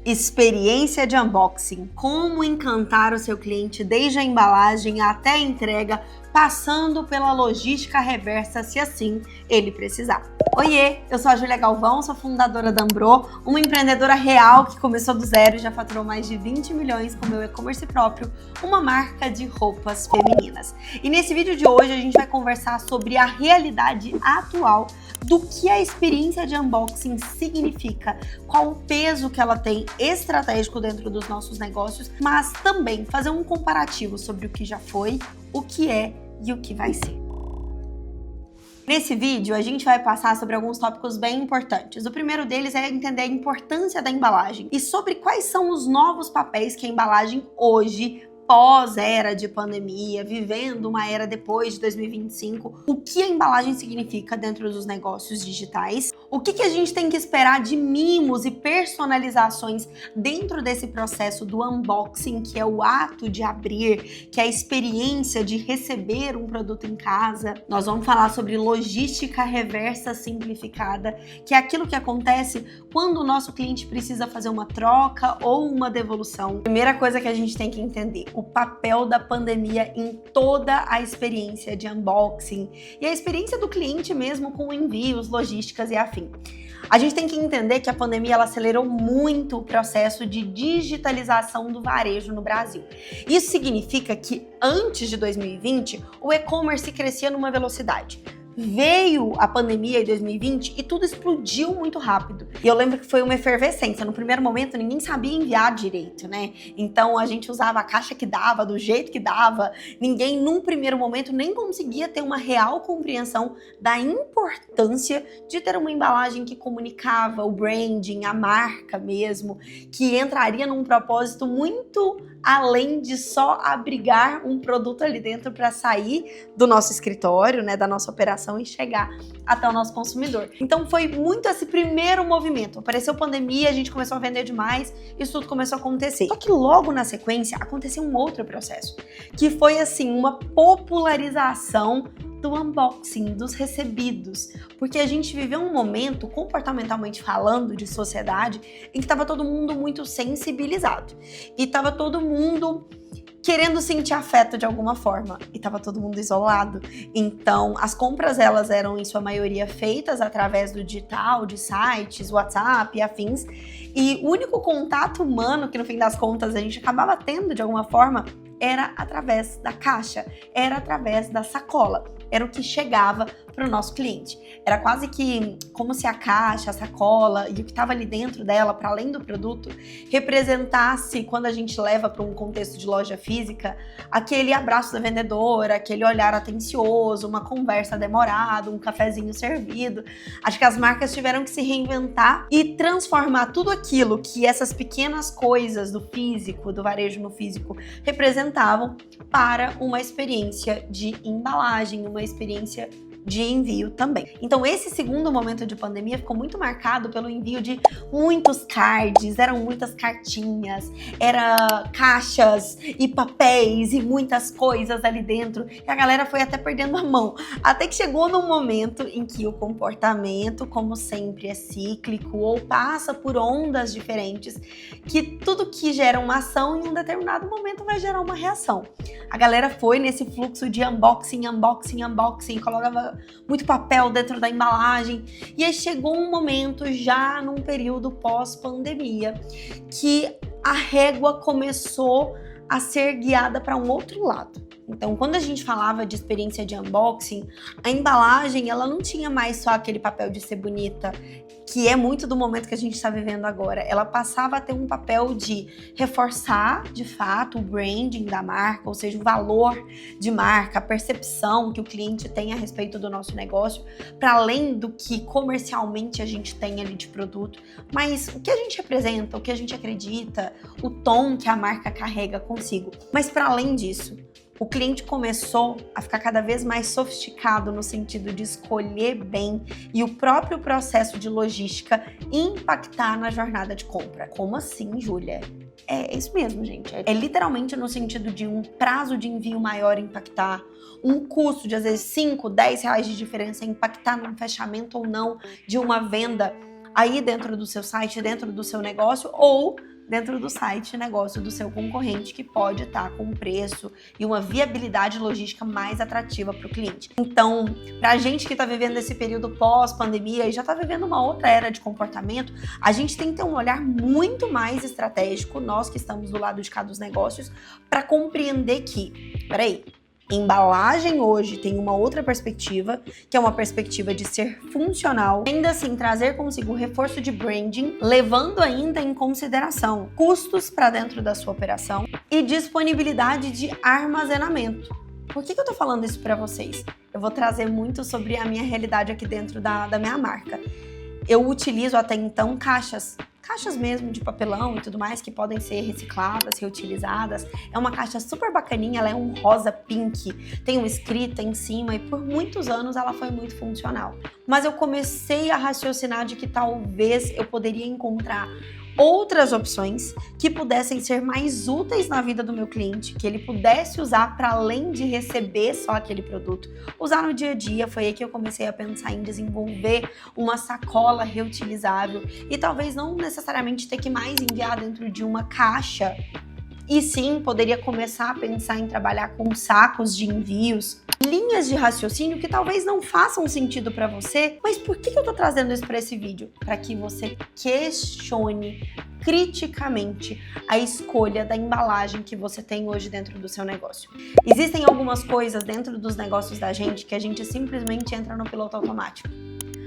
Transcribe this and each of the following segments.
Experiência de unboxing. Como encantar o seu cliente desde a embalagem até a entrega, passando pela logística reversa, se assim ele precisar. Oiê, eu sou a Júlia Galvão, sou fundadora da Ambro, uma empreendedora real que começou do zero e já faturou mais de 20 milhões com meu e-commerce próprio, uma marca de roupas femininas. E nesse vídeo de hoje a gente vai conversar sobre a realidade atual do que a experiência de unboxing significa, qual o peso que ela tem estratégico dentro dos nossos negócios, mas também fazer um comparativo sobre o que já foi, o que é e o que vai ser. Nesse vídeo, a gente vai passar sobre alguns tópicos bem importantes. O primeiro deles é entender a importância da embalagem e sobre quais são os novos papéis que a embalagem hoje, pós-era de pandemia, vivendo uma era depois de 2025, o que a embalagem significa dentro dos negócios digitais, o que a gente tem que esperar de mimos e personalizações dentro desse processo do unboxing, que é o ato de abrir, que é a experiência de receber um produto em casa. Nós vamos falar sobre logística reversa simplificada, que é aquilo que acontece quando o nosso cliente precisa fazer uma troca ou uma devolução. Primeira coisa que a gente tem que entender: o papel da pandemia em toda a experiência de unboxing e a experiência do cliente mesmo com envios, logísticas e afim. A gente tem que entender que a pandemia ela acelerou muito o processo de digitalização do varejo no Brasil. Isso significa que antes de 2020, o e-commerce crescia numa velocidade. Veio a pandemia em 2020 e tudo explodiu muito rápido. E eu lembro que foi uma efervescência. No primeiro momento, ninguém sabia enviar direito, né? Então, a gente usava a caixa que dava, do jeito que dava. Ninguém, num primeiro momento, nem conseguia ter uma real compreensão da importância de ter uma embalagem que comunicava o branding, a marca mesmo, que entraria num propósito muito além de só abrigar um produto ali dentro para sair do nosso escritório, né, da nossa operação e chegar até o nosso consumidor. Então foi muito esse primeiro movimento. Apareceu pandemia, a gente começou a vender demais, isso tudo começou a acontecer. Só que logo na sequência aconteceu um outro processo, que foi assim uma popularização do unboxing, dos recebidos, porque a gente viveu um momento, comportamentalmente falando, de sociedade, em que estava todo mundo muito sensibilizado e estava todo mundo querendo sentir afeto de alguma forma e estava todo mundo isolado. Então, as compras elas eram em sua maioria feitas através do digital, de sites, WhatsApp e afins, e o único contato humano que no fim das contas a gente acabava tendo de alguma forma era através da caixa, era através da sacola, era o que chegava para o nosso cliente. Era quase que como se a caixa, a sacola e o que estava ali dentro dela, para além do produto, representasse, quando a gente leva para um contexto de loja física, aquele abraço da vendedora, aquele olhar atencioso, uma conversa demorada, um cafezinho servido. Acho que as marcas tiveram que se reinventar e transformar tudo aquilo que essas pequenas coisas do físico, do varejo no físico, representavam para uma experiência de embalagem, uma experiência de envio também. Então esse segundo momento de pandemia ficou muito marcado pelo envio de muitos cards, eram muitas cartinhas, era caixas e papéis e muitas coisas ali dentro, e a galera foi até perdendo a mão, até que chegou num momento em que o comportamento, como sempre, é cíclico ou passa por ondas diferentes, que tudo que gera uma ação em um determinado momento vai gerar uma reação. A galera foi nesse fluxo de unboxing, colocava muito papel dentro da embalagem, e aí chegou um momento já num período pós-pandemia que a régua começou a ser guiada para um outro lado. Então, quando a gente falava de experiência de unboxing, a embalagem ela não tinha mais só aquele papel de ser bonita, que é muito do momento que a gente está vivendo agora. Ela passava a ter um papel de reforçar, de fato, o branding da marca, ou seja, o valor de marca, a percepção que o cliente tem a respeito do nosso negócio, para além do que comercialmente a gente tem ali de produto, mas o que a gente representa, o que a gente acredita, o tom que a marca carrega consigo. Mas para além disso, o cliente começou a ficar cada vez mais sofisticado no sentido de escolher bem e o próprio processo de logística impactar na jornada de compra. Como assim, Júlia? É isso mesmo, gente. É literalmente no sentido de um prazo de envio maior impactar, um custo de às vezes 5, 10 reais de diferença impactar num fechamento ou não de uma venda aí dentro do seu site, dentro do seu negócio, ou dentro do site de negócio do seu concorrente, que pode estar com um preço e uma viabilidade logística mais atrativa para o cliente. Então, para a gente que está vivendo esse período pós-pandemia e já está vivendo uma outra era de comportamento, a gente tem que ter um olhar muito mais estratégico, nós que estamos do lado de cá dos negócios, para compreender que, peraí, embalagem hoje tem uma outra perspectiva, que é uma perspectiva de ser funcional, ainda assim trazer consigo um reforço de branding, levando ainda em consideração custos para dentro da sua operação e disponibilidade de armazenamento. Por que eu tô falando isso para vocês? Eu vou trazer muito sobre a minha realidade aqui dentro da minha marca. Eu utilizo até então caixas mesmo de papelão e tudo mais, que podem ser recicladas, reutilizadas. É uma caixa super bacaninha, ela é um rosa pink, tem uma escrita em cima e por muitos anos ela foi muito funcional. Mas eu comecei a raciocinar de que talvez eu poderia encontrar outras opções que pudessem ser mais úteis na vida do meu cliente, que ele pudesse usar para além de receber só aquele produto, usar no dia a dia. Foi aí que eu comecei a pensar em desenvolver uma sacola reutilizável e talvez não necessariamente ter que mais enviar dentro de uma caixa. E sim, poderia começar a pensar em trabalhar com sacos de envios, linhas de raciocínio que talvez não façam sentido para você, mas por que eu tô trazendo isso para esse vídeo? Para que você questione criticamente a escolha da embalagem que você tem hoje dentro do seu negócio. Existem algumas coisas dentro dos negócios da gente que a gente simplesmente entra no piloto automático.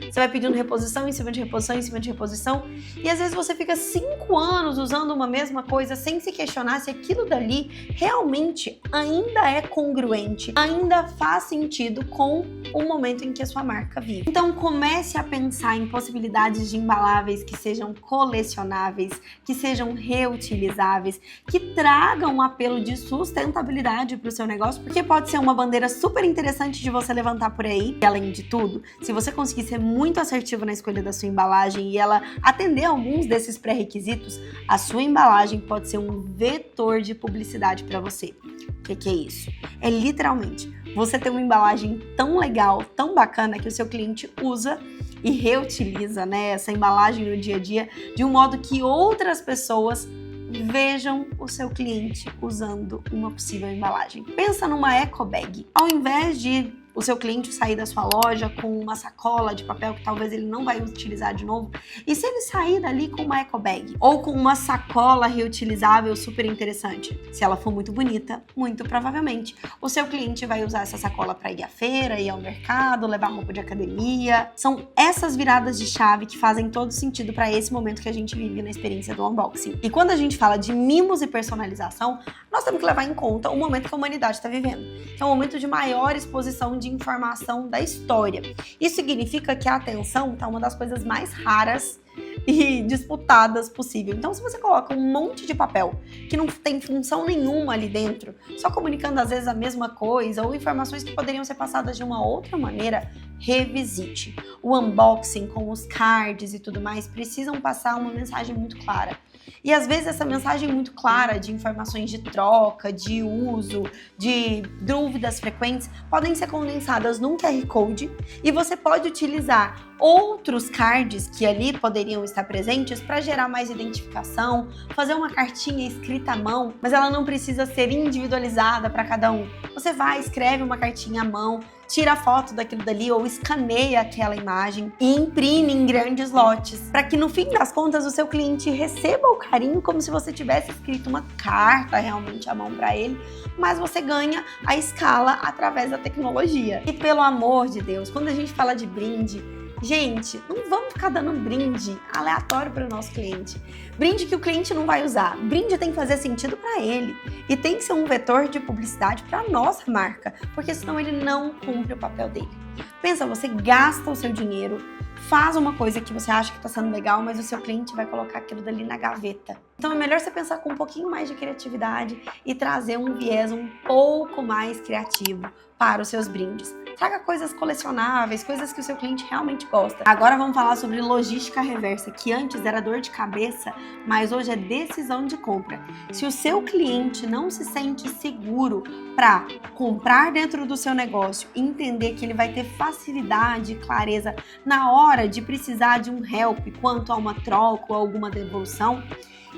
Você vai pedindo reposição em cima de reposição, em cima de reposição, e às vezes você fica 5 anos usando uma mesma coisa sem se questionar se aquilo dali realmente ainda é congruente, ainda faz sentido com o momento em que a sua marca vive. Então comece a pensar em possibilidades de embaláveis que sejam colecionáveis, que sejam reutilizáveis, que tragam um apelo de sustentabilidade para o seu negócio, porque pode ser uma bandeira super interessante de você levantar por aí. E além de tudo, se você conseguir ser muito assertivo na escolha da sua embalagem e ela atender alguns desses pré-requisitos, a sua embalagem pode ser um vetor de publicidade para você. O que é isso? É literalmente você ter uma embalagem tão legal, tão bacana, que o seu cliente usa e reutiliza, né, essa embalagem no dia a dia de um modo que outras pessoas vejam o seu cliente usando uma possível embalagem. Pensa numa eco bag. Ao invés de o seu cliente sair da sua loja com uma sacola de papel que talvez ele não vai utilizar de novo, e se ele sair dali com uma eco bag ou com uma sacola reutilizável super interessante, se ela for muito bonita, muito provavelmente o seu cliente vai usar essa sacola para ir à feira, ir ao mercado, levar roupa de academia. São essas viradas de chave que fazem todo sentido para esse momento que a gente vive na experiência do unboxing. E quando a gente fala de mimos e personalização, nós temos que levar em conta o momento que a humanidade está vivendo, que é um momento de maior exposição de informação da história. Isso significa que a atenção tá uma das coisas mais raras e disputadas possível. Então, se você coloca um monte de papel que não tem função nenhuma ali dentro, só comunicando às vezes a mesma coisa ou informações que poderiam ser passadas de uma outra maneira, revisite. O unboxing com os cards e tudo mais precisam passar uma mensagem muito clara. E às vezes essa mensagem muito clara de informações de troca, de uso, de dúvidas frequentes podem ser condensadas num QR Code e você pode utilizar outros cards que ali poderiam estar presentes para gerar mais identificação, fazer uma cartinha escrita à mão, mas ela não precisa ser individualizada para cada um. Você vai, escreve uma cartinha à mão, tira a foto daquilo dali ou escaneia aquela imagem e imprime em grandes lotes, para que no fim das contas o seu cliente receba o carinho como se você tivesse escrito uma carta realmente à mão para ele, mas você ganha a escala através da tecnologia. E pelo amor de Deus, quando a gente fala de brinde, gente, não vamos ficar dando brinde aleatório para o nosso cliente. Brinde que o cliente não vai usar. Brinde tem que fazer sentido para ele. E tem que ser um vetor de publicidade para a nossa marca, porque senão ele não cumpre o papel dele. Pensa, você gasta o seu dinheiro, faz uma coisa que você acha que está sendo legal, mas o seu cliente vai colocar aquilo dali na gaveta. Então é melhor você pensar com um pouquinho mais de criatividade e trazer um viés um pouco mais criativo para os seus brindes. Traga coisas colecionáveis, coisas que o seu cliente realmente gosta. Agora vamos falar sobre logística reversa, que antes era dor de cabeça, mas hoje é decisão de compra. Se o seu cliente não se sente seguro para comprar dentro do seu negócio e entender que ele vai ter facilidade e clareza na hora de precisar de um help quanto a uma troca ou alguma devolução,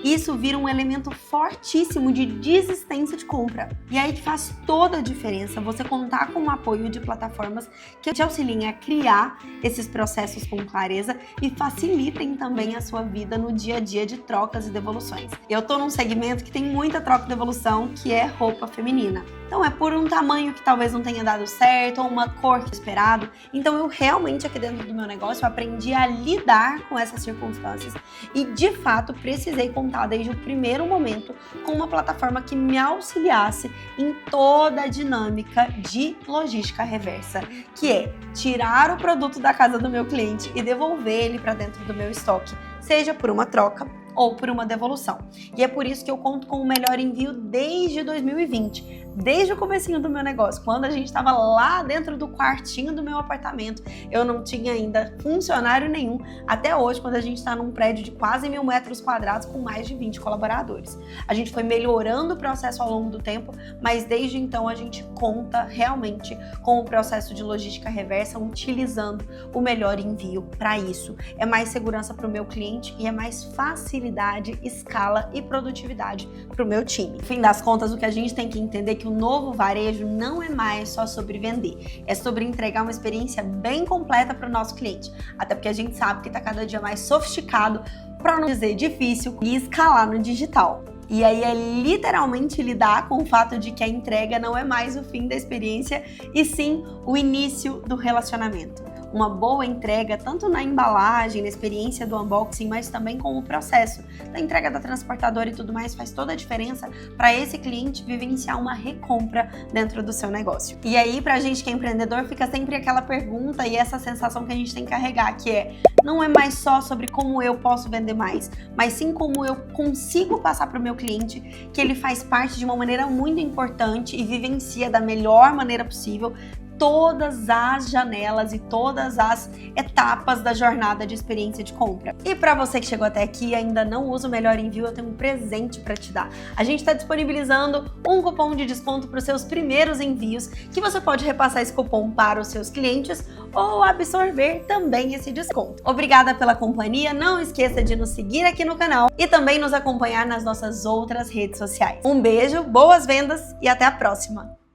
isso vira um elemento fortíssimo de desistência de compra. E aí que faz toda a diferença você contar com o apoio de plataformas que te auxiliem a criar esses processos com clareza e facilitem também a sua vida no dia a dia de trocas e devoluções. Eu tô num segmento que tem muita troca e devolução, que é roupa feminina. Então é por um tamanho que talvez não tenha dado certo ou uma cor que esperado. Então eu realmente aqui dentro do meu negócio aprendi a lidar com essas circunstâncias e de fato precisei contar desde o primeiro momento com uma plataforma que me auxiliasse em toda a dinâmica de logística reversa, que é tirar o produto da casa do meu cliente e devolver ele para dentro do meu estoque, seja por uma troca ou por uma devolução. E é por isso que eu conto com o melhor envio desde 2020, desde o comecinho do meu negócio, quando a gente estava lá dentro do quartinho do meu apartamento, eu não tinha ainda funcionário nenhum, até hoje, quando a gente está num prédio de quase 1.000 metros quadrados com mais de 20 colaboradores. A gente foi melhorando o processo ao longo do tempo, mas desde então a gente conta realmente com o processo de logística reversa, utilizando o melhor envio para isso. É mais segurança para o meu cliente e é mais facilidade, escala e produtividade para o meu time. No fim das contas, o que a gente tem que entender é que o novo varejo não é mais só sobre vender, é sobre entregar uma experiência bem completa para o nosso cliente. Até porque a gente sabe que está cada dia mais sofisticado, para não dizer difícil, e escalar no digital. E aí é literalmente lidar com o fato de que a entrega não é mais o fim da experiência, e sim o início do relacionamento. Uma boa entrega, tanto na embalagem, na experiência do unboxing, mas também com o processo da entrega da transportadora e tudo mais, faz toda a diferença para esse cliente vivenciar uma recompra dentro do seu negócio. E aí, pra gente que é empreendedor, fica sempre aquela pergunta e essa sensação que a gente tem que carregar, que é, não é mais só sobre como eu posso vender mais, mas sim como eu consigo passar para o meu cliente que ele faz parte de uma maneira muito importante e vivencia da melhor maneira possível todas as janelas e todas as etapas da jornada de experiência de compra. E para você que chegou até aqui e ainda não usa o Melhor Envio, eu tenho um presente para te dar. A gente está disponibilizando um cupom de desconto para os seus primeiros envios, que você pode repassar esse cupom para os seus clientes ou absorver também esse desconto. Obrigada pela companhia, não esqueça de nos seguir aqui no canal e também nos acompanhar nas nossas outras redes sociais. Um beijo, boas vendas e até a próxima!